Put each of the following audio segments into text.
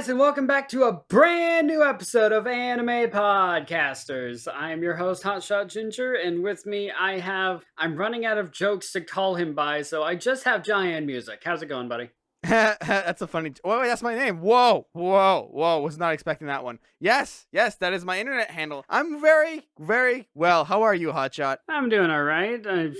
guys, and welcome back to a brand new episode of Anime Podcasters. I am your host, Hotshot Ginger, and with me I'm running out of jokes to call him by, so I just have JaianMusic. How's it going, buddy? That's a funny. Wait, that's my name. Whoa. Was not expecting that one. Yes, that is my internet handle. I'm very well. How are you, Hotshot? I'm doing all right. I've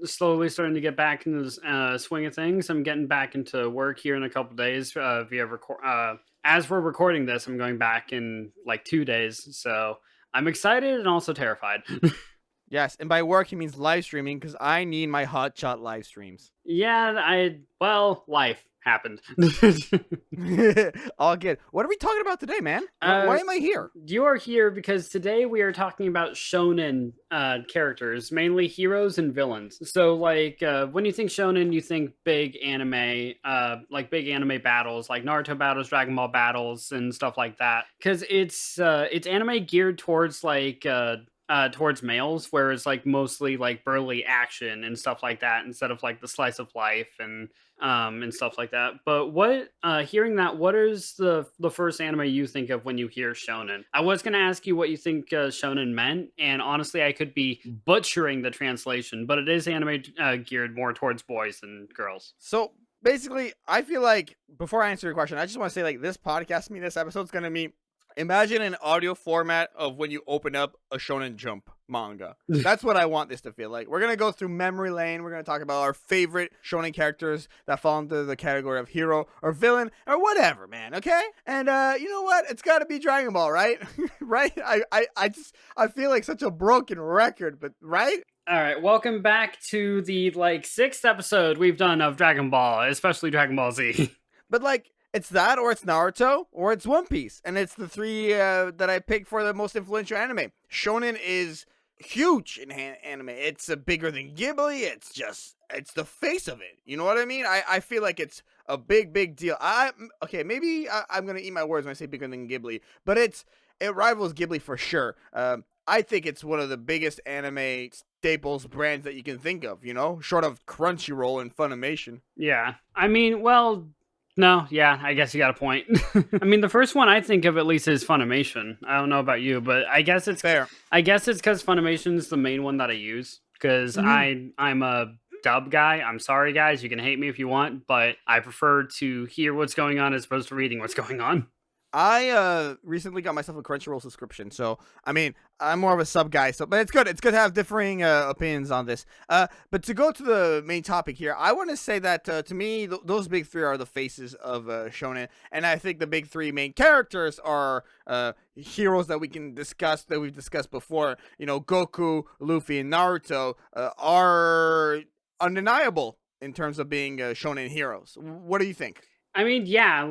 slowly starting to get back into the swing of things. I'm getting back into work here in a couple days. As we're recording this, I'm going back in like 2 days, so I'm excited and also terrified. Yes, and by work he means live streaming because I need my Hotshot live streams. Yeah, life happened. All good. What are we talking about today, man? Why am I here? You are here because today we are talking about shonen characters, mainly heroes and villains. So, when you think shonen, you think big anime battles, like Naruto battles, Dragon Ball battles, and stuff like that. Because it's anime geared towards towards males, where it's like mostly like burly action and stuff like that instead of like the slice of life and stuff like that. But hearing that, what is the first anime you think of when you hear shonen? I was going to ask you what you think shonen meant, and honestly I could be butchering the translation, but it is anime geared more towards boys than girls. So basically, I feel like before I answer your question, I just want to say like this episode's going to be imagine an audio format of when you open up a Shonen Jump manga. That's what I want this to feel like. We're going to go through memory lane. We're going to talk about our favorite shonen characters that fall into the category of hero or villain or whatever, man, okay? And you know what? It's got to be Dragon Ball, right? Right? I feel like such a broken record, but right? All right, welcome back to the 6th episode we've done of Dragon Ball, especially Dragon Ball Z. But it's that, or it's Naruto, or it's One Piece. And it's the three that I picked for the most influential anime. Shonen is huge in anime. It's bigger than Ghibli. It's the face of it. You know what I mean? I feel like it's a big deal. Maybe I'm going to eat my words when I say bigger than Ghibli. But it rivals Ghibli for sure. I think it's one of the biggest anime staples brands that you can think of, short of Crunchyroll and Funimation. Yeah. I mean, no, yeah, I guess you got a point. I mean, the first one I think of at least is Funimation. I don't know about you, but I guess it's fair. I guess it's because Funimation's the main one that I use because I'm a dub guy. I'm sorry, guys. You can hate me if you want, but I prefer to hear what's going on as opposed to reading what's going on. I recently got myself a Crunchyroll subscription, so I mean I'm more of a sub guy. But it's good. It's good to have differing opinions on this. But to go to the main topic here, I want to say that to me those big three are the faces of shonen, and I think the big three main characters are heroes that we've discussed before. Goku, Luffy, and Naruto are undeniable in terms of being shonen heroes. What do you think? I mean, yeah,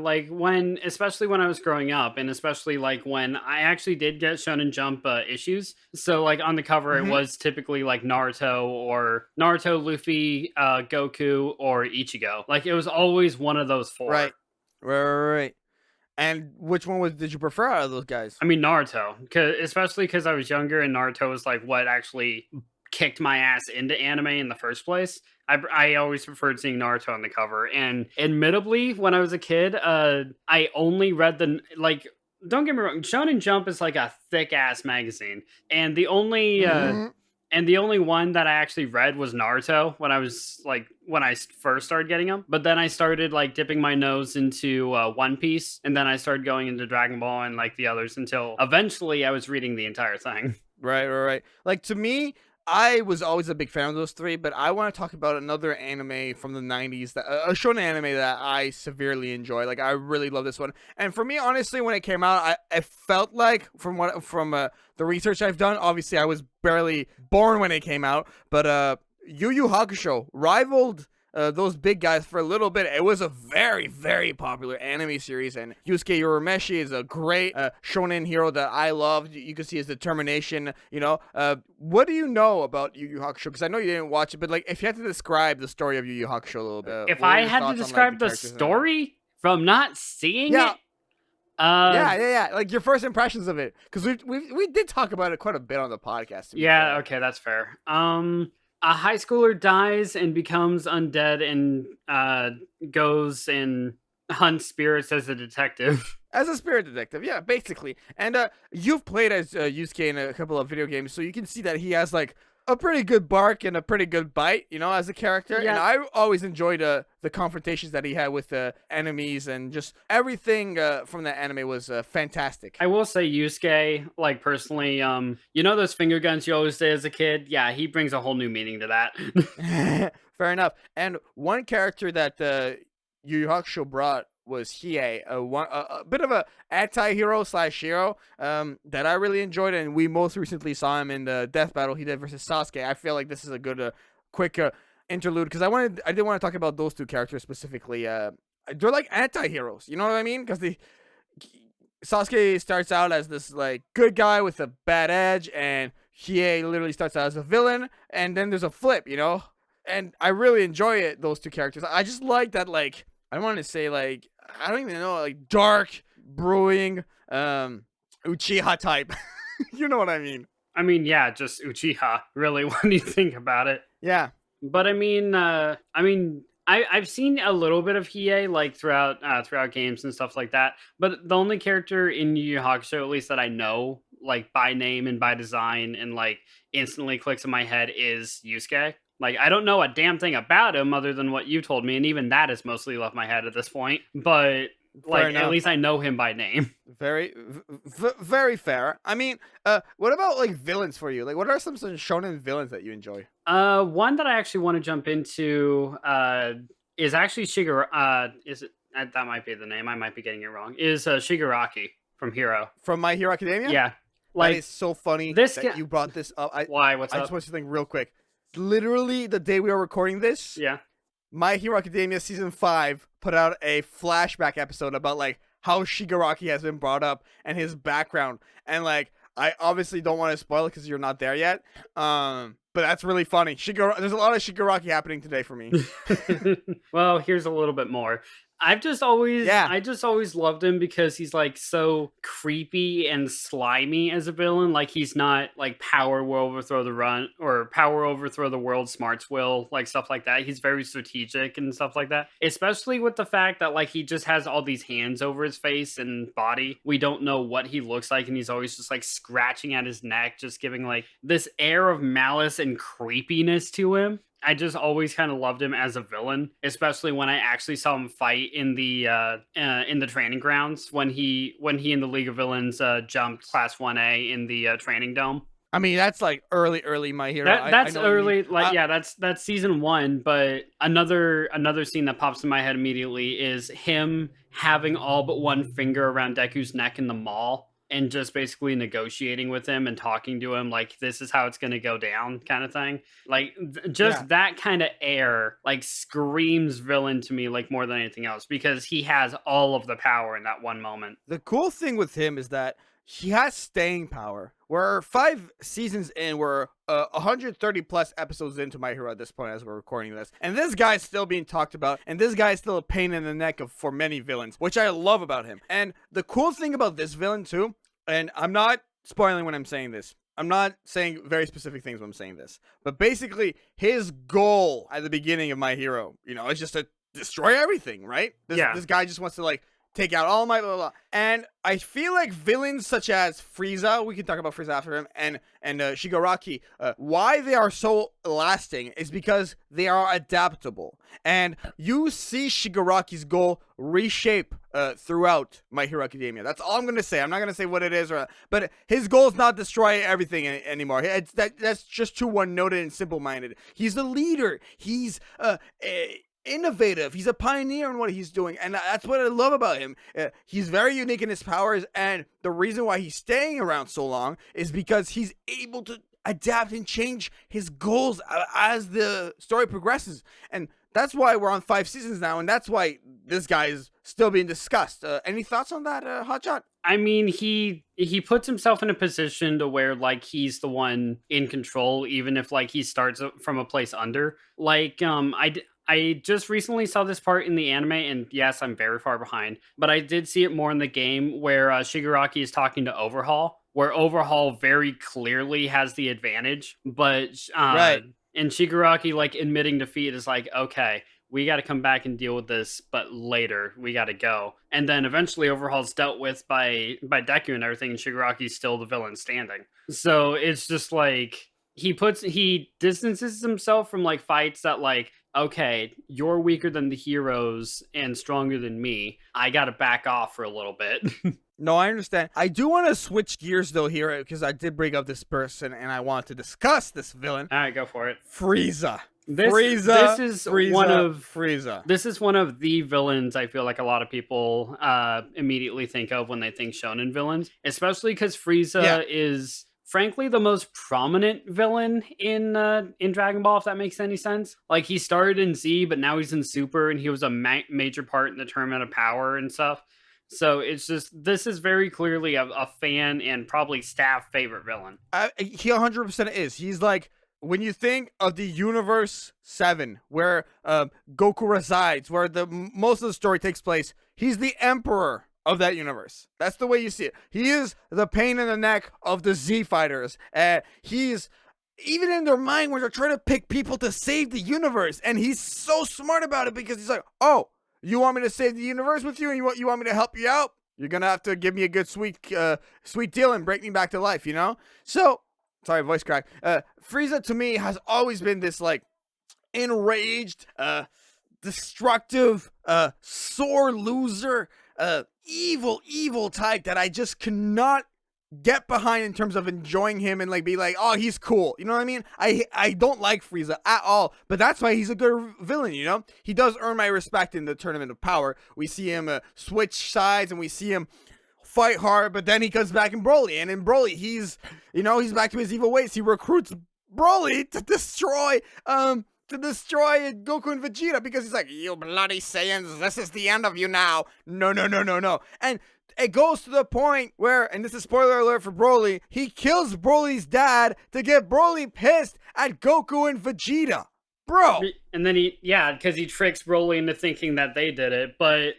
especially when I was growing up, and especially when I actually did get Shonen Jump issues. So on the cover, it was typically Naruto, Luffy, Goku, or Ichigo. It was always one of those four. Right. And which one did you prefer out of those guys? I mean, Naruto, especially because I was younger, and Naruto was what actually kicked my ass into anime in the first place. I always preferred seeing Naruto on the cover, and admittedly, when I was a kid, I only read don't get me wrong, Shonen Jump is a thick ass magazine, and the only one that I actually read was Naruto when I first started getting them. But then I started dipping my nose into One Piece, and then I started going into Dragon Ball and the others until eventually I was reading the entire thing. Right. To me, I was always a big fan of those three, but I want to talk about another anime from the 90s, a shonen anime that I severely enjoy. I really love this one. And for me, honestly, when it came out, I felt like from the research I've done, obviously I was barely born when it came out, but Yu Yu Hakusho rivaled those big guys for a little bit. It was a very, very popular anime series, and Yusuke Urameshi is a great shonen hero that I love. You can see his determination. What do you know about Yu Yu Hakusho? Because I know you didn't watch it, but if you had to describe the story of Yu Yu Hakusho a little bit, if I had to describe the story from not seeing it. Yeah. Your first impressions of it, because we did talk about it quite a bit on the podcast. Yeah, okay, that's fair. A high schooler dies and becomes undead and goes and hunt spirits as a detective. As a spirit detective, yeah, basically. And you've played as Yusuke in a couple of video games, so you can see that he has like a pretty good bark and a pretty good bite, you know, as a character. And Yeah, I always enjoyed the confrontations that he had with the enemies, and just everything from that anime was fantastic. I will say Yusuke, like personally, you know those finger guns you always did as a kid? Yeah, he brings a whole new meaning to that. Fair enough. And one character that Yu Yu Hakusho brought was Hiei, a bit of a anti-hero slash hero that I really enjoyed, and we most recently saw him in the death battle he did versus Sasuke. I feel like this is a good, quick interlude, because I did want to talk about those two characters specifically. They're like anti-heroes, you know what I mean? Because Sasuke starts out as this like good guy with a bad edge, and Hiei literally starts out as a villain, and then there's a flip, you know. And I really enjoy it. Those two characters. I just like that. Like, I want to say like, I don't even know, like dark brewing, Uchiha type. You know what I mean? I mean, yeah, just Uchiha, really, when you think about it. Yeah. But I've seen a little bit of Hiei like throughout games and stuff like that. But the only character in Yu Yu Hakusho, at least that I know, like by name and by design, and like instantly clicks in my head, is Yusuke. Like I don't know a damn thing about him other than what you told me, and even that has mostly left my head at this point. But Fair like at enough. least I know him by name. Very fair. I mean, what about like villains for you? Like, what are some shonen villains that you enjoy? One that I actually want to jump into is actually Shigar. Is it that might be the name? I might be getting it wrong. Is Shigaraki from Hero? From My Hero Academia? Yeah, That like is so funny this that guy. you brought this up. Why? What's I up? just want to think real quick. Literally, the day we were recording this, Yeah. My Hero Academia season 5 put out a flashback episode about like how Shigaraki has been brought up and his background. And like, I obviously don't want to spoil it because you're not there yet. But that's really funny. There's a lot of Shigaraki happening today for me. Well, here's a little bit more. I just always loved him because he's like so creepy and slimy as a villain. Like he's not like power will overthrow the run or power overthrow the world, smarts will, like stuff like that. He's very strategic and stuff like that. Especially with the fact that like he just has all these hands over his face and body. We don't know what he looks like, and he's always just like scratching at his neck, just giving like this air of malice and creepiness to him. I just always kind of loved him as a villain, especially when I actually saw him fight in the training grounds when he in the League of Villains jumped Class 1A in the training dome. I mean, that's like early My Hero. That's I know what you early, mean. like yeah, that's season 1. But another scene that pops in my head immediately is him having all but one finger around Deku's neck in the mall, and just basically negotiating with him and talking to him like this is how it's going to go down kind of thing. Like just that kind of air like screams villain to me, like more than anything else, because he has all of the power in that one moment. The cool thing with him is that he has staying power. We're 5 seasons in. We're 130 plus episodes into My Hero at this point as we're recording this. And this guy's still being talked about. And this guy's still a pain in the neck for many villains, which I love about him. And the cool thing about this villain too, and I'm not spoiling when I'm saying this. I'm not saying very specific things when I'm saying this. But basically, his goal at the beginning of My Hero, you know, is just to destroy everything, right? This guy just wants to like take out all my blah, blah, blah. And I feel like villains such as Frieza, we can talk about Frieza after him, and Shigaraki, why they are so lasting is because they are adaptable. And you see Shigaraki's goal reshape throughout My Hero Academia. That's all I'm going to say. I'm not going to say what it is, but his goal is not destroy everything anymore. That's just too one-noted and simple-minded. He's the leader. He's innovative. He's a pioneer in what he's doing, and that's what I love about him. He's very unique in his powers, and the reason why he's staying around so long is because he's able to adapt and change his goals as the story progresses. And that's why we're on 5 seasons now, and that's why this guy is still being discussed. Any thoughts on that, Hotshot? I mean, he puts himself in a position to where like he's the one in control, even if like he starts from a place under. Like I just recently saw this part in the anime, and yes, I'm very far behind, but I did see it more in the game where Shigaraki is talking to Overhaul, where Overhaul very clearly has the advantage, but Right. and Shigaraki like admitting defeat is like, okay, we got to come back and deal with this, but later we got to go. And then eventually Overhaul's dealt with by Deku and everything, and Shigaraki's still the villain standing. So it's just like he distances himself from like fights that like, okay, you're weaker than the heroes and stronger than me. I got to back off for a little bit. No, I understand. I do want to switch gears though here because I did bring up this person and I want to discuss this villain. All right, go for it. Frieza. This is Frieza. This is one of the villains I feel like a lot of people immediately think of when they think shonen villains, especially because Frieza is frankly the most prominent villain in Dragon Ball, if that makes any sense. Like, he started in Z, but now he's in Super, and he was a major part in the Tournament of Power and stuff. So it's just, this is very clearly a fan and probably staff favorite villain. He 100% is. He's like, when you think of the Universe 7, where Goku resides, where most of the story takes place, he's the emperor of that universe. That's the way you see it. He is the pain in the neck of the Z fighters. He's even in their mind when they're trying to pick people to save the universe, and he's so smart about it because he's like, oh, you want me to save the universe with you, and you want me to help you out? You're gonna have to give me a good sweet deal and break me back to life, you know? So, sorry, voice crack. Frieza to me has always been this like enraged, destructive, sore loser, evil type that I just cannot get behind in terms of enjoying him and like be like, oh, he's cool. You know what I mean? I don't like Frieza at all, but that's why he's a good villain, you know? He does earn my respect in the Tournament of Power. We see him switch sides and we see him fight hard, but then he comes back in Broly, and in Broly, he's back to his evil ways. He recruits Broly to destroy Goku and Vegeta because he's like, you bloody Saiyans, this is the end of you now. No. And it goes to the point where, and this is spoiler alert for Broly, he kills Broly's dad to get Broly pissed at Goku and Vegeta. Bro. And then because he tricks Broly into thinking that they did it. But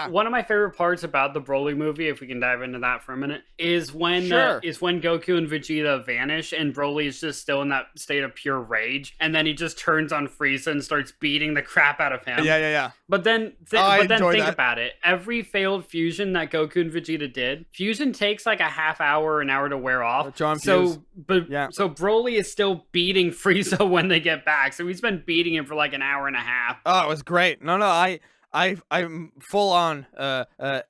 one of my favorite parts about the Broly movie, if we can dive into that for a minute, is when Goku and Vegeta vanish and Broly is just still in that state of pure rage, and then he just turns on Frieza and starts beating the crap out of him. Yeah. But then think about it. Every failed fusion that Goku and Vegeta did, fusion takes like a half hour, an hour to wear off. So Broly is still beating Frieza when they get back. So he's been beating him for like an hour and a half. Oh, it was great. No, I'm full on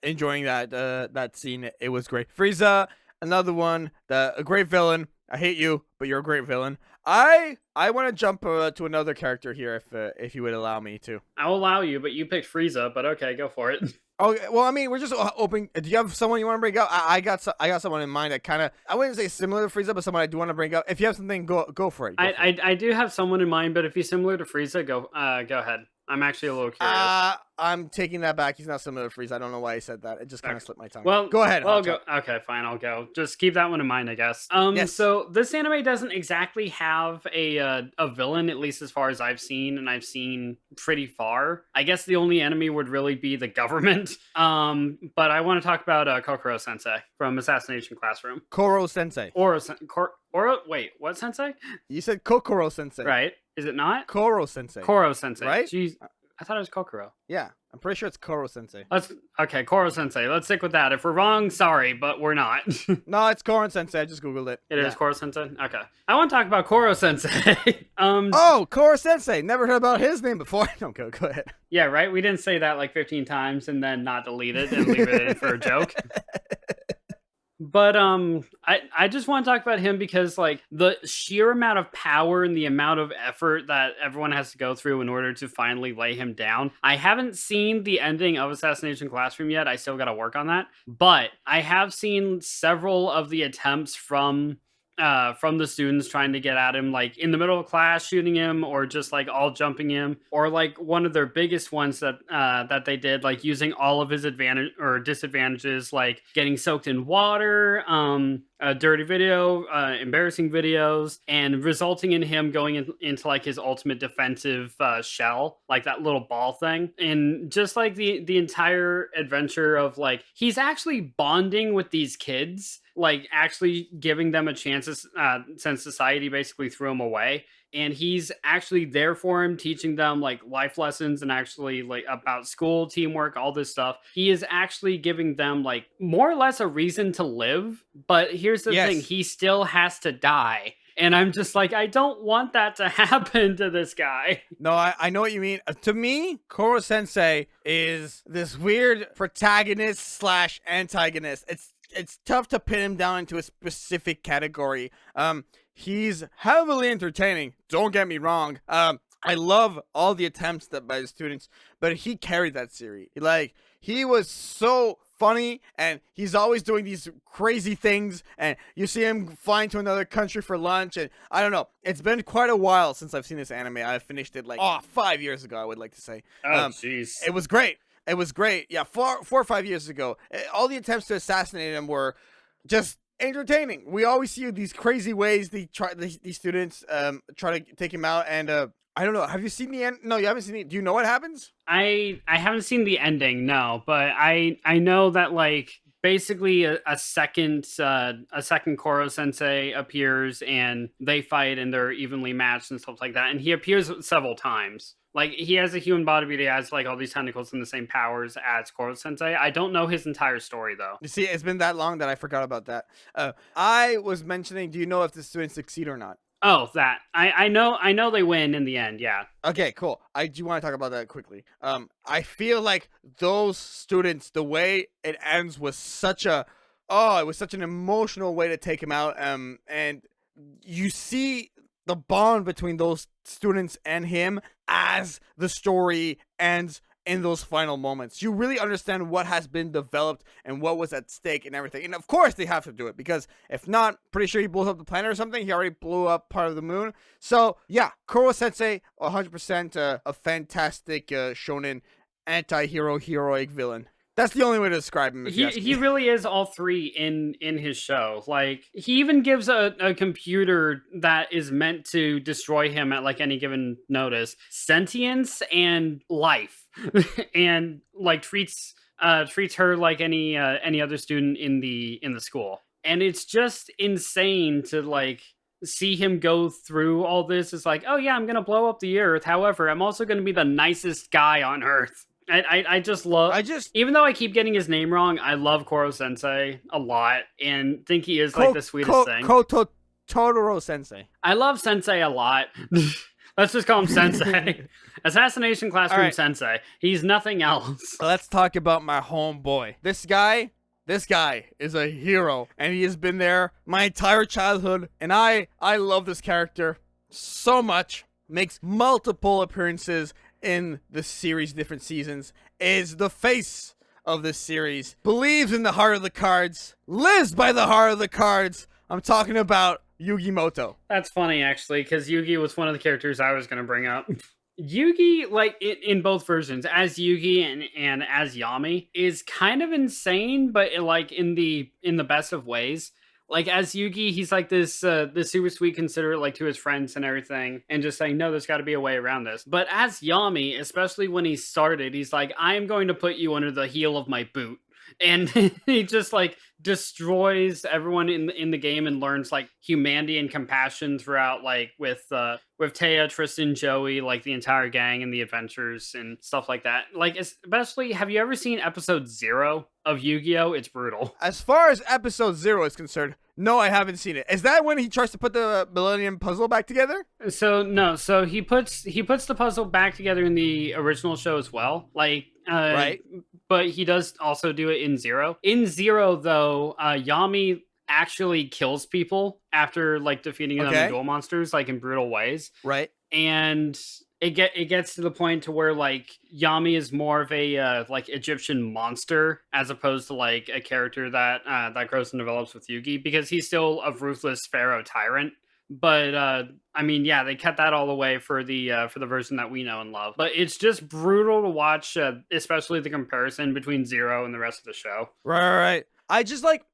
enjoying that scene. It was great. Frieza, another one, a great villain. I hate you, but you're a great villain. I want to jump to another character here if you would allow me to. I'll allow you, but you picked Frieza. But okay, go for it. Okay, well, I mean, we're just open. Do you have someone you want to bring up? I got someone in mind that kind of, I wouldn't say similar to Frieza, but someone I do want to bring up. If you have something, go for it. I do have someone in mind, but if he's similar to Frieza, go ahead. I'm actually a little curious. I'm taking that back. He's not similar to Frieza. I don't know why I said that. It just kind of slipped my tongue. Well, go ahead. Well, go. Okay, fine. I'll go. Just keep that one in mind, I guess. Yes. So this anime doesn't exactly have a villain, at least as far as I've seen, and I've seen pretty far. I guess the only enemy would really be the government. But I want to talk about Kokoro Sensei from Assassination Classroom. Koro Sensei. Wait, what Sensei? You said Kokoro Sensei. Right. Is it not? Koro Sensei. Koro Sensei. Right? Jeez, I thought it was Kokoro. Yeah, I'm pretty sure it's Koro Sensei. Koro Sensei. Let's stick with that. If we're wrong, sorry, but we're not. No, it's Koro Sensei. I just googled it. It is Koro Sensei? Okay. I want to talk about Koro Sensei. Oh, Koro Sensei. Never heard about his name before. No, go ahead. Yeah, right? We didn't say that like 15 times and then not delete it and leave it in for a joke. But I just want to talk about him because like the sheer amount of power and the amount of effort that everyone has to go through in order to finally lay him down. I haven't seen the ending of Assassination Classroom yet. I still got to work on that. But I have seen several of the attempts from the students trying to get at him, like in the middle of class shooting him, or just like all jumping him, or like one of their biggest ones that they did, like using all of his advantage or disadvantages, like getting soaked in water, a dirty video, embarrassing videos, and resulting in him going into like his ultimate defensive shell, like that little ball thing. And just like the entire adventure of like, he's actually bonding with these kids, like actually giving them a chance since society basically threw him away. and he's actually there for him, teaching them like life lessons and actually like about school, teamwork, all this stuff. He is actually giving them like more or less a reason to live. But here's the thing, Yes. he still has to die. And I'm just like, I don't want that to happen to this guy. No, I know what you mean. To me, Koro Sensei is this weird protagonist slash antagonist. It's tough to pin him down into a specific category. He's heavily entertaining. Don't get me wrong. I love all the attempts that by the students, but he carried that series. Like, he was so funny, and he's always doing these crazy things, and you see him flying to another country for lunch, and I don't know. It's been quite a while since I've seen this anime. I finished it like 5 years ago, I would like to say. Oh, jeez. It was great. It was great. Yeah, 4 or 5 years ago. All the attempts to assassinate him were just entertaining. We always see these crazy ways these students try to take him out, and I don't know. Have you seen the end? No, you haven't seen it. Do you know what happens? I haven't seen the ending, no, but I know that like basically a second Koro Sensei appears and they fight and they're evenly matched and stuff like that. And he appears several times. Like, he has a human body, but he has like all these tentacles and the same powers as Koro Sensei. I don't know his entire story though. You see, it's been that long that I forgot about that. I was mentioning, do you know if the students succeed or not? Oh, that I know they win in the end. Yeah. Okay, cool. I do want to talk about that quickly. I feel like those students, the way it ends was it was such an emotional way to take him out. And you see the bond between those students and him as the story ends in those final moments. You really understand what has been developed and what was at stake and everything. And of course they have to do it, because if not, pretty sure he blows up the planet or something. He already blew up part of the moon. So yeah, Koro Sensei, 100% a fantastic shonen anti-hero heroic villain. That's the only way to describe him. He really is all three in his show. Like, he even gives a computer that is meant to destroy him at like any given notice sentience and life, and like treats her like any other student in the school. And it's just insane to like see him go through all this. It's like, oh yeah, I'm gonna blow up the earth. However, I'm also gonna be the nicest guy on earth. I just love, even though I keep getting his name wrong, I love Koro Sensei a lot and think he is like the sweetest thing. Totoro Sensei. I love Sensei a lot. Let's just call him Sensei. Assassination Classroom Sensei. He's nothing else. Let's talk about my homeboy. This guy is a hero, and he has been there my entire childhood, and I love this character so much. Makes multiple appearances in the series, different seasons, is the face of this series, believes in the heart of the cards, lives by the heart of the cards. I'm talking about Yugi Moto. That's funny, actually, because Yugi was one of the characters I was going to bring up. Yugi, like, in both versions, as Yugi and as Yami, is kind of insane, but like in the best of ways. Like, as Yugi, he's like this super sweet considerate, like, to his friends and everything, and just saying, no, there's got to be a way around this. But as Yami, especially when he started, he's like, I am going to put you under the heel of my boot. And he just like destroys everyone in the game and learns like humanity and compassion throughout, like with Taya, Tristan, Joey, like the entire gang and the adventures and stuff like that. Like, especially, have you ever seen episode 0 of Yu-Gi-Oh? It's brutal. As far as episode 0 is concerned, no, I haven't seen it. Is that when he tries to put the Millennium Puzzle back together? So no, so he puts the puzzle back together in the original show as well. Like, right. But he does also do it in 0. In 0, though, Yami actually kills people after like defeating them in duel monsters, like in brutal ways. Right. And it gets to the point to where like Yami is more of a like Egyptian monster as opposed to like a character that grows and develops with Yugi, because he's still a ruthless pharaoh tyrant. But I mean, yeah, they cut that all away for the version that we know and love. But it's just brutal to watch, especially the comparison between 0 and the rest of the show. Right. I just like,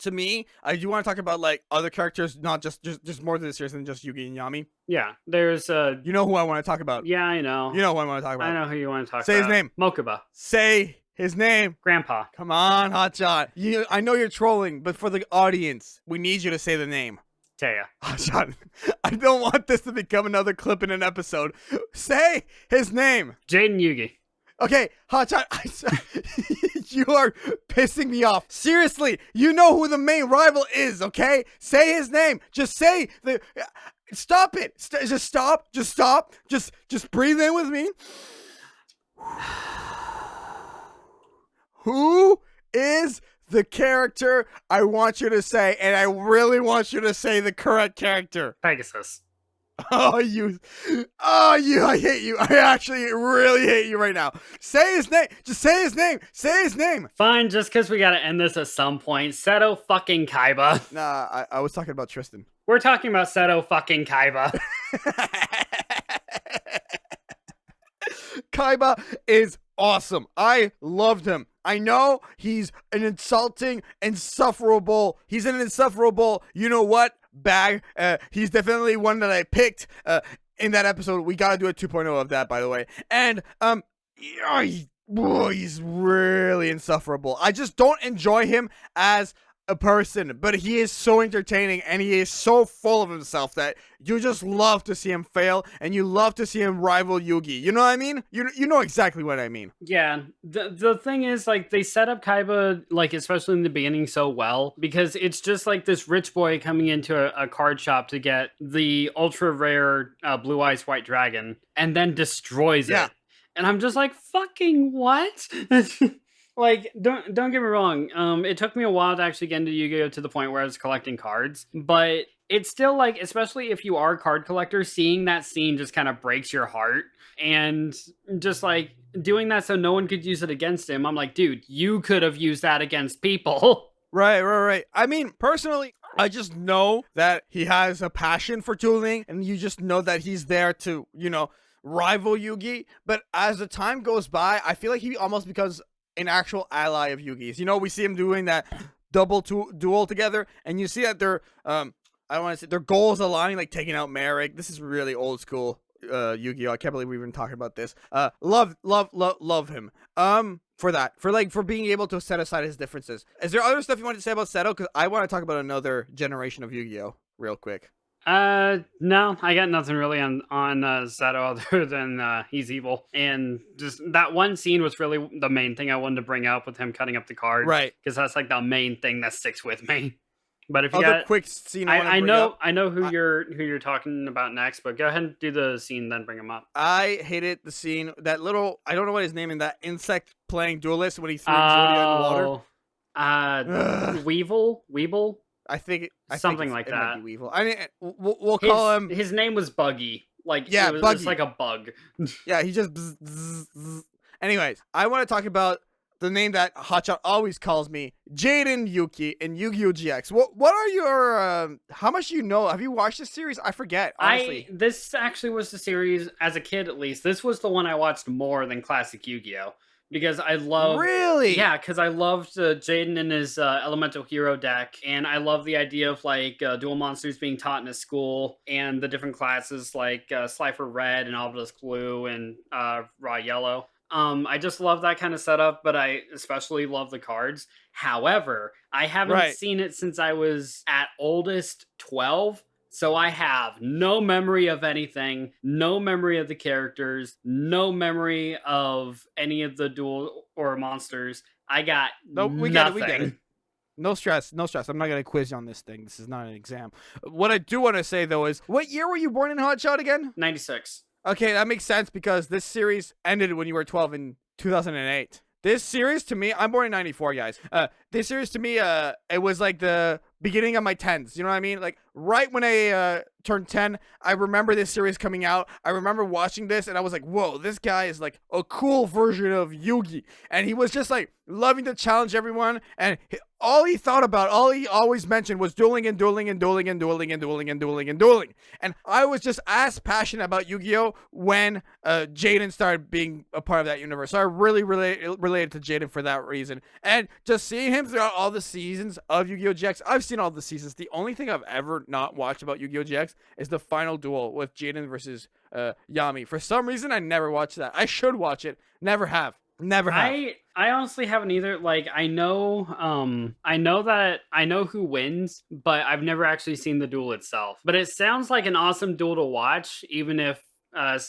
to me, I do want to talk about like other characters, not just more to the series than just Yugi and Yami. Yeah, there's you know who I want to talk about. Yeah, I know. You know who I want to talk about. I know who you want to talk about. Say his name. Mokuba. Say his name. Grandpa. Come on, Hotshot. I know you're trolling, but for the audience, we need you to say the name. Taya. Hotshot. I don't want this to become another clip in an episode. Say his name. Jaden Yugi. Okay, Hotshot, you are pissing me off. Seriously, you know who the main rival is, okay? Say his name. Just say the... Stop it. Just stop. Just stop. Just breathe in with me. Who is the character I want you to say? And I really want you to say the correct character. Pegasus. I hate you. I actually really hate you right now. Say his name. Just say his name. Say his name. Fine, just because we gotta end this at some point. Seto fucking Kaiba. Nah, I was talking about Tristan. We're talking about Seto fucking Kaiba. Kaiba is awesome. I loved him. I know he's an insufferable, you know what, bag. He's definitely one that I picked in that episode. We gotta do a 2.0 of that, by the way. And he's really insufferable. I just don't enjoy him as a person, but he is so entertaining and he is so full of himself that you just love to see him fail and you love to see him rival Yugi. You know what I mean? You know exactly what I mean. Yeah, the thing is, like, they set up Kaiba, like, especially in the beginning, so well, because it's just like this rich boy coming into a card shop to get the ultra rare blue eyes white dragon and then destroys it. And I'm just like, fucking what? Like, don't get me wrong. It took me a while to actually get into Yu-Gi-Oh! To the point where I was collecting cards, but it's still like, especially if you are a card collector, seeing that scene just kind of breaks your heart, and just like doing that so no one could use it against him. I'm like, dude, you could have used that against people. Right. I mean, personally, I just know that he has a passion for dueling, and you just know that he's there to, rival Yugi. But as the time goes by, I feel like he almost becomes an actual ally of Yugi's. We see him doing that double duel together, and you see that their I don't want to say their goals aligning, like taking out Merrick. This is really old school Yu-Gi-Oh! I can't believe we've been talking about this. Love him. For being able to set aside his differences. Is there other stuff you want to say about Seto? Because I want to talk about another generation of Yu-Gi-Oh! Real quick. No, I got nothing really on Seto other than he's evil, and just that one scene was really the main thing I wanted to bring up with him cutting up the card, right? Because that's like the main thing that sticks with me. But if you other got quick scene, I know who you're talking about next, but go ahead and do the scene, then bring him up. I hated the scene, that little, I don't know what his name in that insect playing duelist when he threw Julia in the water. Weevil. I think something like that. Weevil. I mean, we'll call him. His name was Buggy. Like, yeah, it Buggy. was like a bug. Yeah, he just. Bzz. Anyways, I want to talk about the name that Hotshot always calls me, Jaden Yuki in Yu-Gi-Oh! GX. What are your? How much do you know? Have you watched this series? I forget. Honestly, this actually was the series as a kid. At least this was the one I watched more than classic Yu-Gi-Oh! Because I love... Really? Yeah, because I loved Jaden and his Elemental Hero deck, and I love the idea of, like, dual monsters being taught in his school, and the different classes, like Slifer Red and Obelisk Blue and Raw Yellow. I just love that kind of setup, but I especially love the cards. However, I haven't seen it since I was at oldest 12, so I have no memory of anything, no memory of the characters, no memory of any of the duel or monsters. I got nothing. We get it. No stress. I'm not going to quiz you on this thing. This is not an exam. What I do want to say, though, is what year were you born in Hotshot again? 96. Okay, that makes sense because this series ended when you were 12 in 2008. This series to me, I'm born in 94, guys. This series to me, it was like the beginning of my 10s. You know what I mean? Like right when I turned 10, I remember this series coming out. I remember watching this and I was like, whoa, this guy is like a cool version of Yugi. And he was just like loving to challenge everyone. And all he thought about, all he always mentioned was dueling and dueling and dueling and dueling and dueling and dueling and dueling. And I was just as passionate about Yu-Gi-Oh! When Jaden started being a part of that universe. So I really related to Jaden for that reason. And just seeing him throughout all the seasons of Yu-Gi-Oh! GX, I've seen all the seasons. The only thing I've ever not watched about Yu-Gi-Oh! GX is the final duel with Jaden versus Yami. For some reason, I never watched that. I should watch it. Never have. I honestly haven't either. Like I know who wins, but I've never actually seen the duel itself. But it sounds like an awesome duel to watch, even if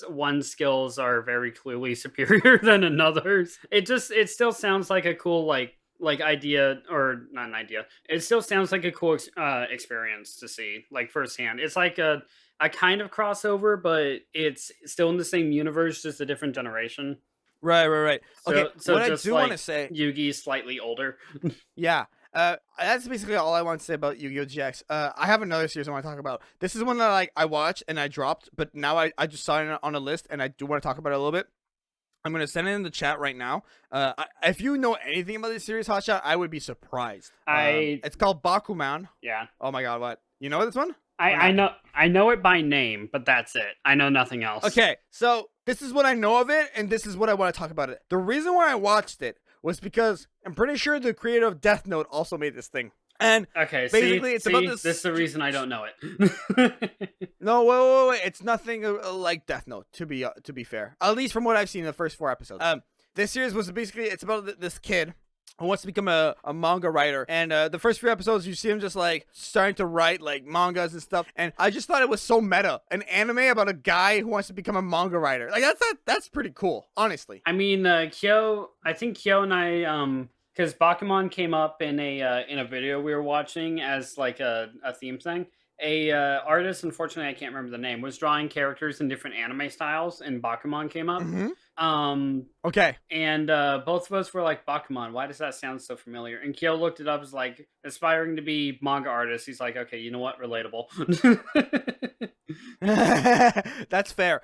one skills are very clearly superior than another's. It still sounds like a cool like idea, or not an idea. It still sounds like a cool experience to see like firsthand. It's like a kind of crossover, but it's still in the same universe, just a different generation. Right, right, right. Okay, So what I just do want to like say, Yugi slightly older. yeah, that's basically all I want to say about Yu-Gi-Oh! GX. I have another series I want to talk about. This is one that like I watched and I dropped, but now I just saw it on a list and I do want to talk about it a little bit. I'm gonna send it in the chat right now. If you know anything about this series, Hotshot, I would be surprised. I It's called Bakuman. Yeah. Oh my god, what? You know this one I or I not? know I know it by name, but that's it. I know nothing else. Okay, so this is what I know of it, and this is what I want to talk about it. The reason why I watched it was because I'm pretty sure the creator of Death Note also made this thing. And Okay, basically, it's about this. this is the reason I don't know it. No, wait. It's nothing like Death Note. To be fair, at least from what I've seen in the first 4 episodes. This series was basically it's about this kid who wants to become a manga writer, and the first few episodes you see him just like starting to write like mangas and stuff, and I just thought it was so meta, an anime about a guy who wants to become a manga writer. Like that's pretty cool, honestly. I mean, I think Kyo and I because Bakuman came up in a video we were watching as like a theme thing. A artist, unfortunately, I can't remember the name, was drawing characters in different anime styles, and Bakuman came up. Mm-hmm. Um, Okay. and both of us were like, Bakuman, why does that sound so familiar? And Kyo looked it up, as like aspiring to be manga artist. He's like, okay, you know what, relatable. That's fair.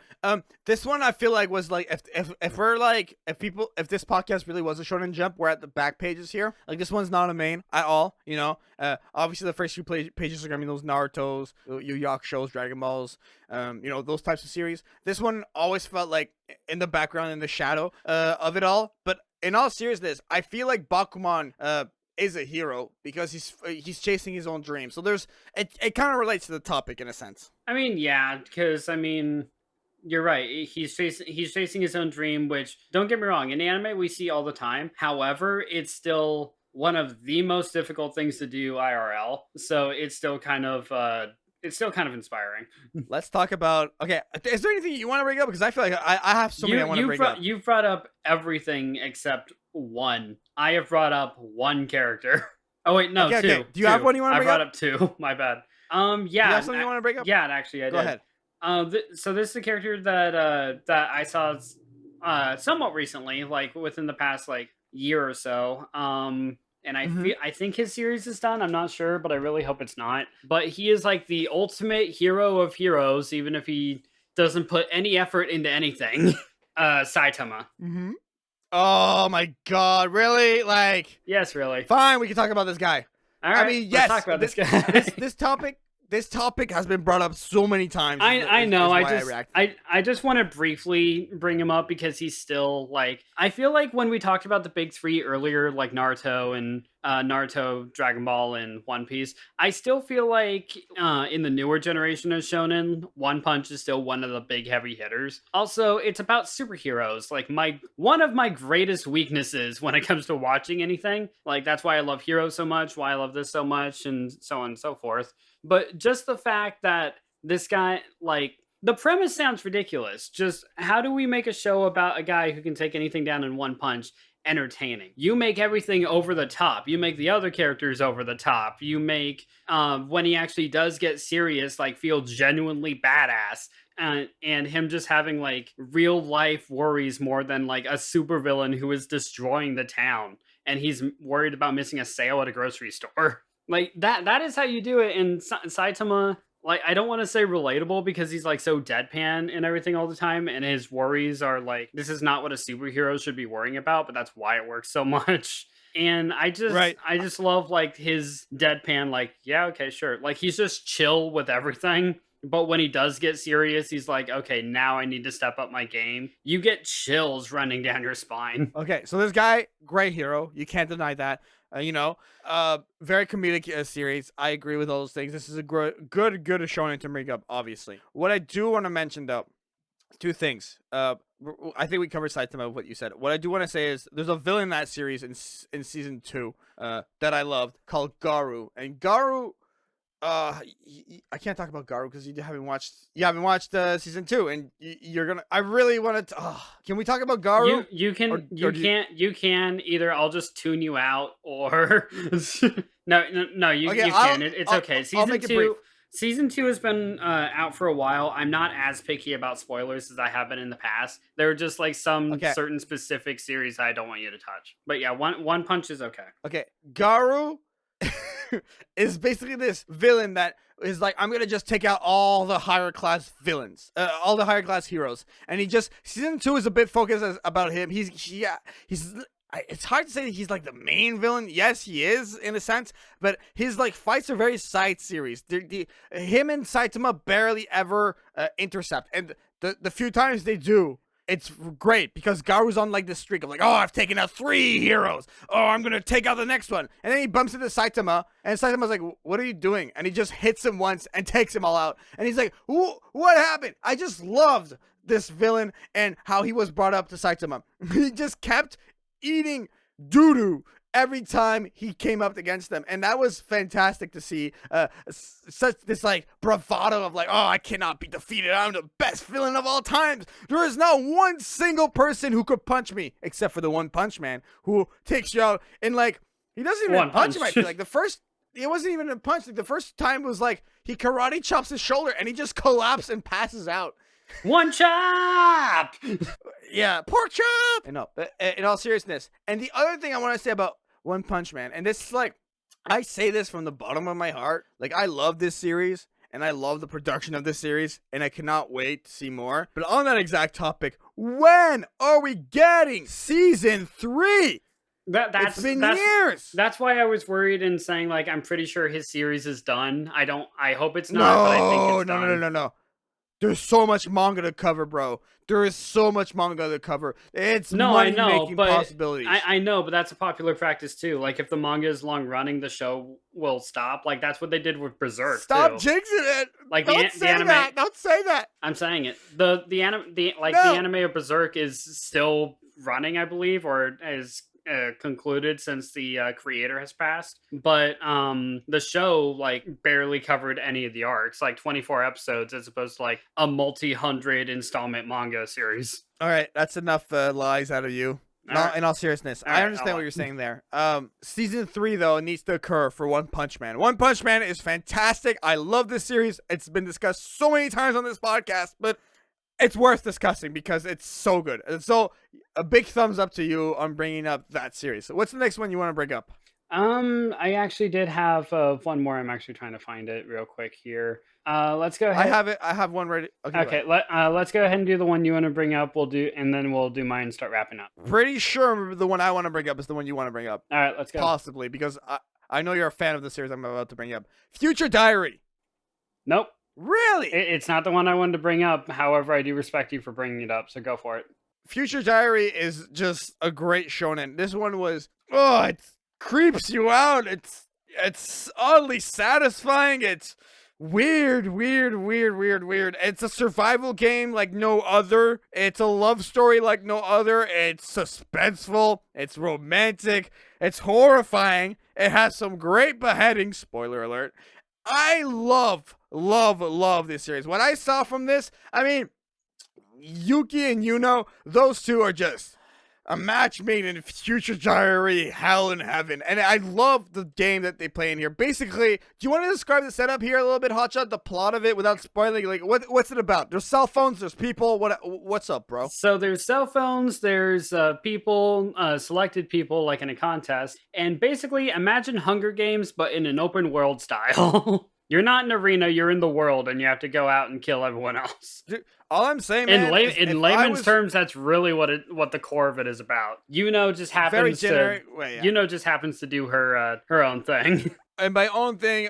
This one I feel like was like if we're like if this podcast really was a Shonen Jump, we're at the back pages here. Like this one's not a main at all. You know, obviously the first few pages are gonna be those Naruto's, Yu Yu Hakusho's, Dragon Balls, you know those types of series. This one always felt like in the background, in the shadow of it all. But in all seriousness, I feel like Bakuman is a hero because he's chasing his own dream. So there's it kind of relates to the topic in a sense. I mean, yeah, because I mean, you're right. He's chasing his own dream, which don't get me wrong, in anime we see all the time. However, it's still one of the most difficult things to do IRL. So it's still kind of inspiring. Let's talk about. Okay, is there anything you want to bring up? Because I feel like I have so many I want to bring up. You've brought up everything except one. I have brought up one character. Oh wait, no, okay, two. Okay. Do you have one you want to bring up? I brought up two. My bad. Yeah. Do you have something you want to bring up? Yeah, actually, I did. Go ahead. So this is a character that I saw somewhat recently, like within the past like year or so. And I think his series is done. I'm not sure, but I really hope it's not. But he is like the ultimate hero of heroes, even if he doesn't put any effort into anything. Saitama. Mm-hmm. Oh my god, really? Like, yes, really. Fine, we can talk about this guy. All right, I mean, yes. Let's talk about this guy. This topic has been brought up so many times. I know. I just want to briefly bring him up because he's still like. I feel like when we talked about the big three earlier, like Naruto and Naruto, Dragon Ball, and One Piece, I still feel like in the newer generation of shonen, One Punch is still one of the big heavy hitters. Also, it's about superheroes. Like one of my greatest weaknesses when it comes to watching anything. Like that's why I love Heroes so much. Why I love this so much, and so on and so forth. But just the fact that this guy, like, the premise sounds ridiculous. Just how do we make a show about a guy who can take anything down in one punch entertaining? You make everything over the top. You make the other characters over the top. You make, when he actually does get serious, like, feel genuinely badass. And him just having, like, real life worries more than, like, a supervillain who is destroying the town. And he's worried about missing a sale at a grocery store. Like that is how you do it. And Saitama, like, I don't want to say relatable because he's like so deadpan and everything all the time, and his worries are like, this is not what a superhero should be worrying about, but that's why it works so much. And I just love like his deadpan, like, yeah, okay, sure. Like he's just chill with everything. But when he does get serious, he's like, okay, now I need to step up my game. You get chills running down your spine. Okay, so this guy, great hero. You can't deny that. Very comedic series. I agree with all those things. This is a good shonen to bring up, obviously. What I do want to mention, though, Two things. I think we covered Saitama with what you said. What I do want to say is there's a villain in that series in season 2 that I loved called Garu. And Garu, I can't talk about Garu because you haven't watched season 2, and you're gonna. I really want to. Can we talk about Garu? You can either I'll just tune you out or no you Okay, can. It's okay. I'll make it brief. Season 2 has been out for a while. I'm not as picky about spoilers as I have been in the past. There are just like some Okay. certain specific series I don't want you to touch. But yeah, One Punch is okay. Okay, Garu is basically this villain that is like, I'm gonna just take out all the higher class villains, all the higher class heroes, and season 2 is a bit focused about him. It's hard to say that he's like the main villain. Yes, he is in a sense, but his like fights are very side series. Him and Saitama barely ever intercept, and the few times they do, it's great because Garu's on like this streak of like, oh, I've taken out 3 heroes. Oh, I'm gonna take out the next one, and then he bumps into Saitama, and Saitama's like, what are you doing? And he just hits him once and takes him all out, and he's like, what happened? I just loved this villain and how he was brought up to Saitama. He just kept eating doo-doo every time he came up against them, and that was fantastic to see. Such this like bravado of like, oh, I cannot be defeated, I'm the best villain of all times. There is not one single person who could punch me except for the One Punch Man, who takes you out, and like he doesn't even punch him. I feel like it wasn't even a punch. Like the first time was like he karate chops his shoulder and he just collapsed and passes out. One chop. Yeah, pork chop. No, but in all seriousness, and the other thing I want to say about One Punch Man, and this is like, I say this from the bottom of my heart, like I love this series and I love the production of this series and I cannot wait to see more. But on that exact topic, when are we getting season 3? It's been years. That's why I was worried and saying like I'm pretty sure his series is done. I hope it's not. But I think it's done. No. There's so much manga to cover, bro. There is so much manga to cover. It's money-making possibilities. I know, but that's a popular practice too. Like if the manga is long running, the show will stop. Like that's what they did with Berserk. Stop jinxing it. Like Don't say that. Don't say that. I'm saying it. The anime of Berserk is still running, I believe, or is concluded since the creator has passed, but the show like barely covered any of the arcs, like 24 episodes as opposed to like a multi-hundred installment manga series. All right, that's enough lies out of you. In all seriousness, I understand what you're saying there. Season 3 though needs to occur for One Punch Man. One Punch Man is fantastic. I love this series. It's been discussed so many times on this podcast, but it's worth discussing because it's so good. And so a big thumbs up to you on bringing up that series. So what's the next one you want to bring up? I actually did have one more. I'm actually trying to find it real quick here. Let's go ahead. I have it. I have one ready. Okay. Let's go ahead and do the one you want to bring up. And then we'll do mine and start wrapping up. Pretty sure the one I want to bring up is the one you want to bring up. All right, let's go. Possibly because I know you're a fan of the series I'm about to bring up. Future Diary. Nope. Really? It's not the one I wanted to bring up. However, I do respect you for bringing it up, so go for it. Future Diary is just a great shonen. This one was, it creeps you out. It's oddly satisfying. It's weird. It's a survival game like no other. It's a love story like no other. It's suspenseful. It's romantic. It's horrifying. It has some great beheadings. Spoiler alert. I love this series. What I saw from this, I mean, Yuki and Yuno, those two are just a match made in Future Diary, hell and heaven. And I love the game that they play in here. Basically, do you want to describe the setup here a little bit, Hotshot, the plot of it without spoiling? Like, what's it about? There's cell phones, there's people. What's up, bro? So there's cell phones, there's people, selected people, like in a contest. And basically, imagine Hunger Games, but in an open world style. You're not in an arena, you're in the world, and you have to go out and kill everyone else. Dude, all I'm saying, man, in layman's terms, that's really what the core of it is about. Yuno just happens Yuno just happens to do her own thing. And by own thing,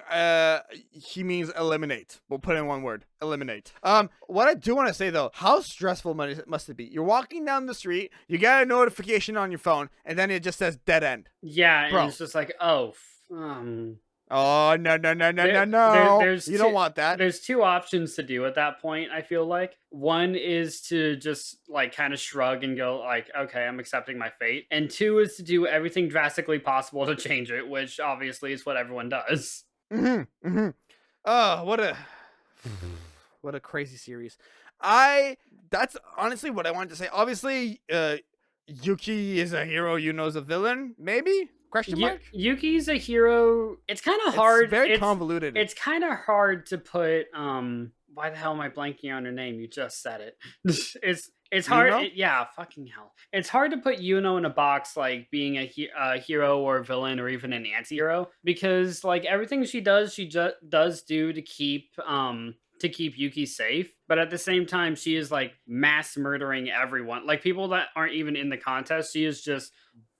he means eliminate. We'll put in one word: eliminate. What I do want to say though, how stressful must it be? You're walking down the street, you get a notification on your phone, and then it just says dead end. Yeah, bro. And it's just like, Oh, no, no, no, no, no, There, no. there's You don't two. want that. There's two options to do at that point. I feel like one is to just like kind of shrug and go like, okay, I'm accepting my fate, and two is to do everything drastically possible to change it, which obviously is what everyone does. Mm-hmm. Oh, what a crazy series. I That's honestly what I wanted to say. Obviously, Yuki is a hero, Yuno's a villain, maybe? Question mark? Yuki's a hero. It's kind of It's hard. very convoluted. It's kind of hard to put. Why the hell am I blanking on her name? You just said it. It's hard. Yuno? Yeah, fucking hell. It's hard to put Yuno in a box like being a hero or a villain or even an anti-hero because like everything she does, she just does do to keep Yuki safe, but at the same time, she is like mass murdering everyone. Like people that aren't even in the contest, she is just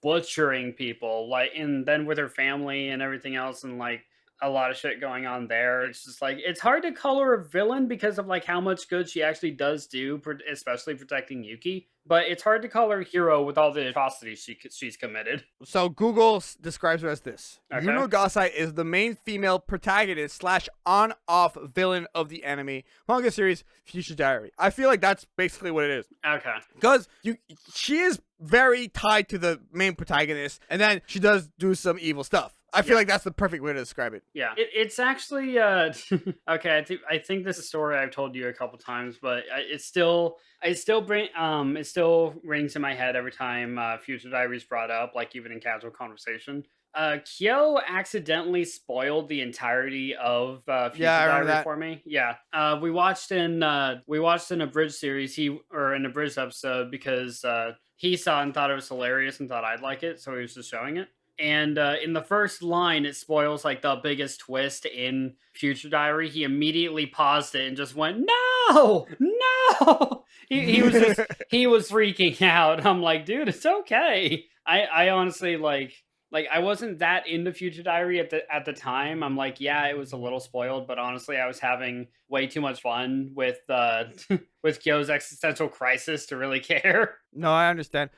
butchering people. Like, and then with her family and everything else, and like a lot of shit going on there. It's just like it's hard to call her a villain because of like how much good she actually does do, especially protecting Yuki. But it's hard to call her a hero with all the atrocities she's committed. So Google describes her as this. Okay. Yuno Gasai is the main female protagonist slash on-off villain of the anime manga series Future Diary. I feel like that's basically what it is. Okay. Because she is very tied to the main protagonist, and then she does do some evil stuff. I feel like that's the perfect way to describe it. Yeah, it's actually okay. I think this is a story I've told you a couple times, but it still rings in my head every time Future Diaries brought up, like even in casual conversation. Kyo accidentally spoiled the entirety of Future Diary for me. Yeah, we watched in an abridged series, in an abridged episode because he saw it and thought it was hilarious and thought I'd like it, so he was just showing it. And in the first line, it spoils like the biggest twist in Future Diary. He immediately paused it and just went, "No, no!" He was freaking out. I'm like, dude, it's okay. I honestly like I wasn't that into Future Diary at the time. I'm like, yeah, it was a little spoiled, but honestly, I was having way too much fun with with Kyo's existential crisis to really care. No, I understand.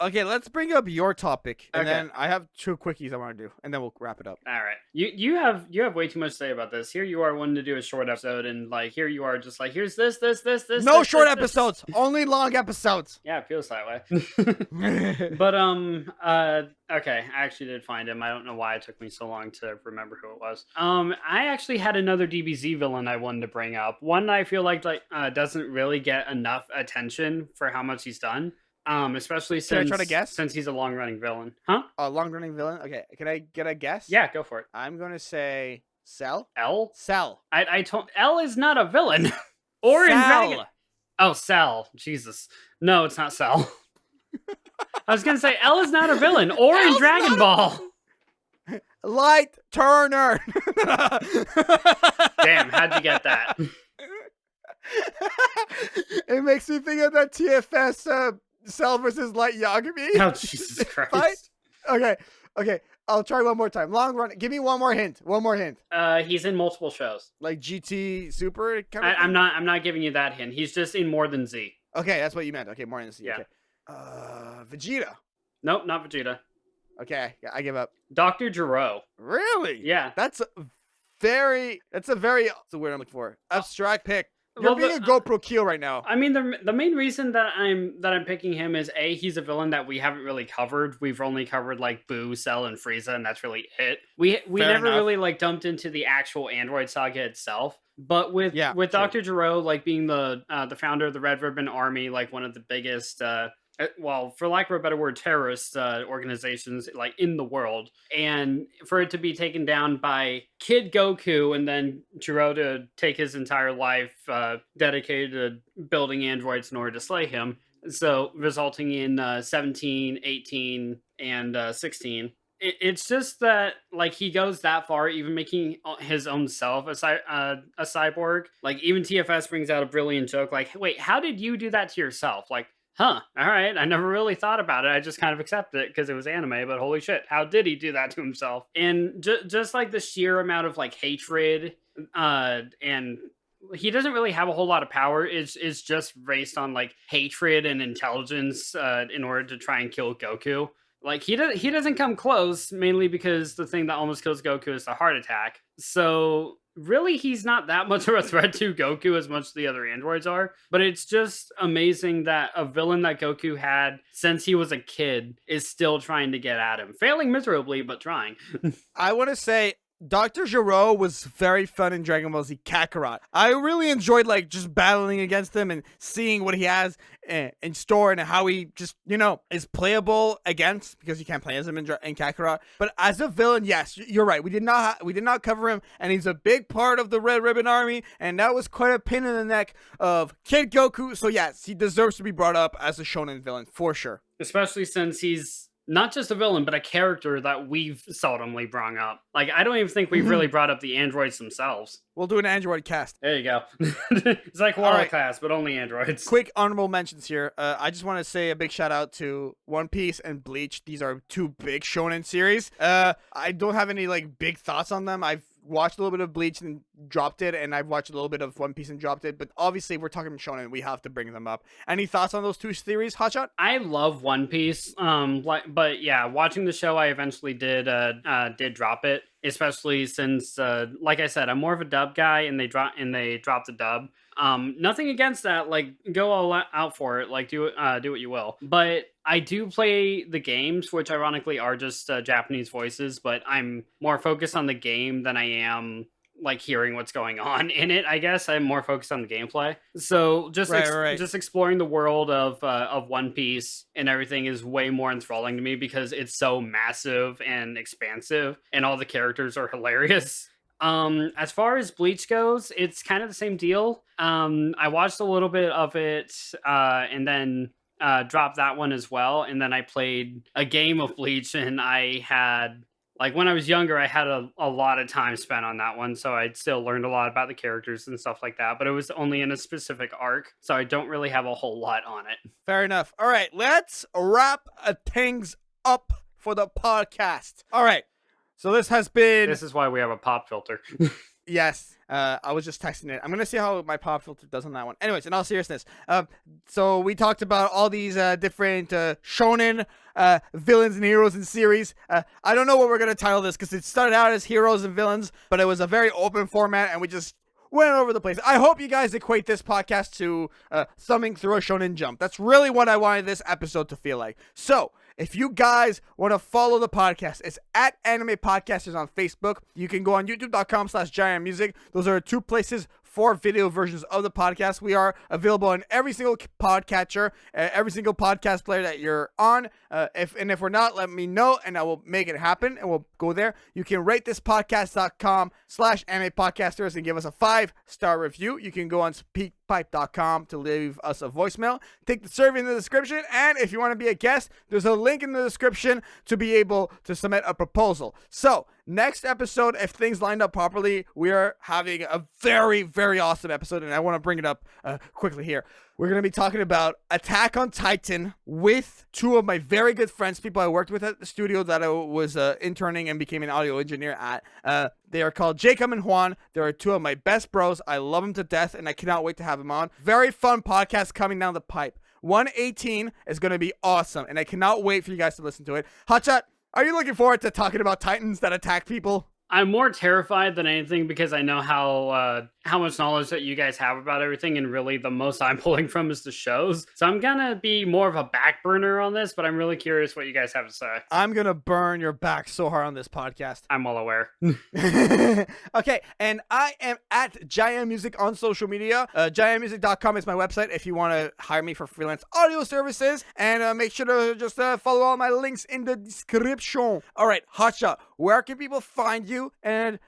Okay, let's bring up your topic, and then I have two quickies I want to do, and then we'll wrap it up. All right, you have way too much to say about this. Here you are wanting to do a short episode, and like here you are just like here's this. No short episodes, only long episodes. Yeah, it feels that way. But okay, I actually did find him. I don't know why it took me so long to remember who it was. I actually had another DBZ villain I wanted to bring up. One I feel like doesn't really get enough attention for how much he's done. Especially since, can I try to guess? Since he's a long-running villain. Huh? A long-running villain? Okay, can I get a guess? Yeah, go for it. I'm going to say Cell? L? Cell. I told... L is not a villain. Or in Dragon... Oh, Cell. Jesus. No, it's not Cell. I was going to say, L is not a villain. Or in Dragon Ball. Light Turner. Damn, how'd you get that? It makes me think of that TFS... Cell versus Light Yagami. Oh, Jesus Christ. Okay. I'll try one more time. Long run. Give me one more hint. He's in multiple shows. Like GT Super kind of I'm not giving you that hint. He's just in more than Z. Okay, that's what you meant. Okay, more than Z. Yeah. Okay. Vegeta. Nope, not Vegeta. Okay, I give up. Dr. Gero. Really? Yeah. That's a very what's the word I'm looking for? Abstract pick. You're being a GoProKyo right now. I mean, the main reason that I'm picking him is A, he's a villain that we haven't really covered. We've only covered like Boo, Cell, and Frieza, and that's really it. We never really like dumped into the actual Android saga itself. But with Dr. Gero like being the founder of the Red Ribbon Army, like one of the biggest well, for lack of a better word, terrorist organizations like in the world, and for it to be taken down by Kid Goku, and then Gero to take his entire life dedicated to building androids in order to slay him, so resulting in 17, 18, and 16. It's just that like he goes that far, even making his own self a cyborg. Like even TFS brings out a brilliant joke, like, "Wait, how did you do that to yourself?" Like, huh, all right, I never really thought about it. I just kind of accepted it because it was anime, but holy shit, how did he do that to himself? And just like the sheer amount of like hatred, and he doesn't really have a whole lot of power. It's just based on like hatred and intelligence in order to try and kill Goku. Like he doesn't come close, mainly because the thing that almost kills Goku is the heart attack. So really he's not that much of a threat to Goku as much as the other androids are. But it's just amazing that a villain that Goku had since he was a kid is still trying to get at him. Failing miserably, but trying. I want to say Dr. Gero was very fun in Dragon Ball Z Kakarot. I really enjoyed like just battling against him and seeing what he has in store and how he just, is playable against, because you can't play as him in Kakarot. But as a villain, yes, you're right. We did not cover him, and he's a big part of the Red Ribbon Army, and that was quite a pin in the neck of Kid Goku. So yes, he deserves to be brought up as a shonen villain for sure. Especially since he's not just a villain, but a character that we've seldomly brought up. Like, I don't even think we've really brought up the androids themselves. We'll do an android cast. There you go. It's like Water Class, but only androids. Quick honorable mentions here. I just want to say a big shout out to One Piece and Bleach. These are two big shonen series. I don't have any like big thoughts on them. I've watched a little bit of Bleach and dropped it, and I've watched a little bit of One Piece and dropped it, but obviously we're talking shonen, we have to bring them up. Any thoughts on those two series, Hotshot? I love One Piece, but yeah, watching the show I eventually did drop it, especially since like I said, I'm more of a dub guy, and they dropped the dub. Nothing against that, like go all out for it, like do what you will, but I do play the games, which ironically are just Japanese voices, but I'm more focused on the game than I am like hearing what's going on in it. I guess I'm more focused on the gameplay. So just just exploring the world of One Piece and everything is way more enthralling to me because it's so massive and expansive, and all the characters are hilarious. As far as Bleach goes, it's kind of the same deal. I watched a little bit of it, and then dropped that one as well. And then I played a game of Bleach, and I had, like, when I was younger, I had a lot of time spent on that one. So I still learned a lot about the characters and stuff like that, but it was only in a specific arc. So I don't really have a whole lot on it. Fair enough. All right, let's wrap things up for the podcast. All right. So this is why we have a pop filter. Yes. I was just texting it. I'm going to see how my pop filter does on that one. Anyways, in all seriousness, so we talked about all these different shonen villains and heroes in series. I don't know what we're going to title this because it started out as heroes and villains, but it was a very open format and we just went over the place. I hope you guys equate this podcast to thumbing through a Shonen Jump. That's really what I wanted this episode to feel like. So, if you guys want to follow the podcast, it's at Anime Podcasters on Facebook. You can go on youtube.com/JaianMusic. Those are two places for video versions of the podcast. We are available on every single podcatcher, every single podcast player that you're on. If we're not, let me know and I will make it happen and we'll go there. You can rate this podcast.com/Anime Podcasters and give us a 5-star review. You can go on speakpipe.com to leave us a voicemail. Take the survey in the description, and if you want to be a guest, there's a link in the description to be able to submit a proposal. So, next episode, if things lined up properly, we are having a very, very awesome episode, and I want to bring it up quickly here. We're going to be talking about Attack on Titan with two of my very good friends, people I worked with at the studio that I was interning and became an audio engineer at. They are called Jacob and Juan. They are two of my best bros. I love them to death, and I cannot wait to have them on. Very fun podcast coming down the pipe. 118 is going to be awesome, and I cannot wait for you guys to listen to it. Hotshot, are you looking forward to talking about Titans that attack people? I'm more terrified than anything because I know how much knowledge that you guys have about everything, and really the most I'm pulling from is the shows. So I'm gonna be more of a back burner on this, but I'm really curious what you guys have to say. I'm gonna burn your back so hard on this podcast. I'm well aware. Okay, and I am at JaianMusic on social media. JaianMusic.com is my website if you want to hire me for freelance audio services, and make sure to just follow all my links in the description. All right, Hotshot, where can people find you? And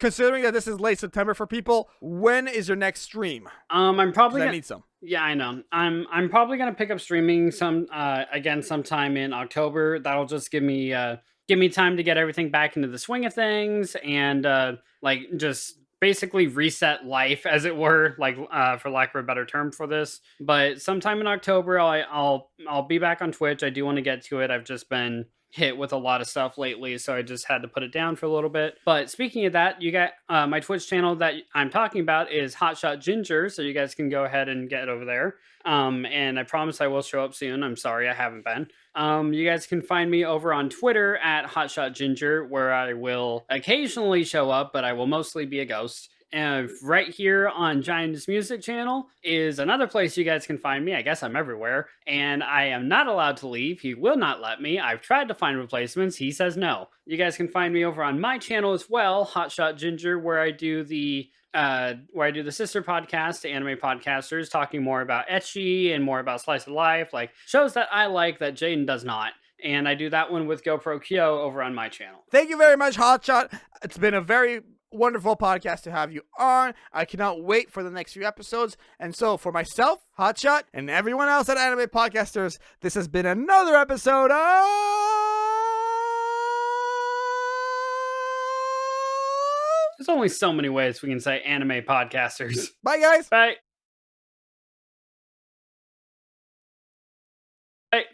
considering that this is late September for people, when is your next stream? I'm probably I need some. Yeah, I know. I'm probably gonna pick up streaming again sometime in October. That'll just give me time to get everything back into the swing of things, and like just basically reset life, as it were, like for lack of a better term for this. But sometime in October, I'll be back on Twitch. I do want to get to it. I've just been hit with a lot of stuff lately, so I just had to put it down for a little bit. But speaking of that, you got my Twitch channel that I'm talking about is Hotshot Ginger, so you guys can go ahead and get over there. And I promise I will show up soon. I'm sorry I haven't been. You guys can find me over on Twitter at Hotshot Ginger, where I will occasionally show up, but I will mostly be a ghost. And right here on JaianMusic channel is another place you guys can find me. I guess I'm everywhere. And I am not allowed to leave. He will not let me. I've tried to find replacements. He says no. You guys can find me over on my channel as well, Hotshot Ginger, where I do the sister podcast to anime podcasters, talking more about ecchi and more about slice of life, like shows that I like that Jaden does not. And I do that one with GoProKyo over on my channel. Thank you very much, Hotshot. It's been a very wonderful podcast to have you on. I cannot wait for the next few episodes. And so for myself, Hotshot, and everyone else at Anime Podcasters, this has been another episode of... There's only so many ways we can say Anime Podcasters. Bye, guys. Bye. Bye.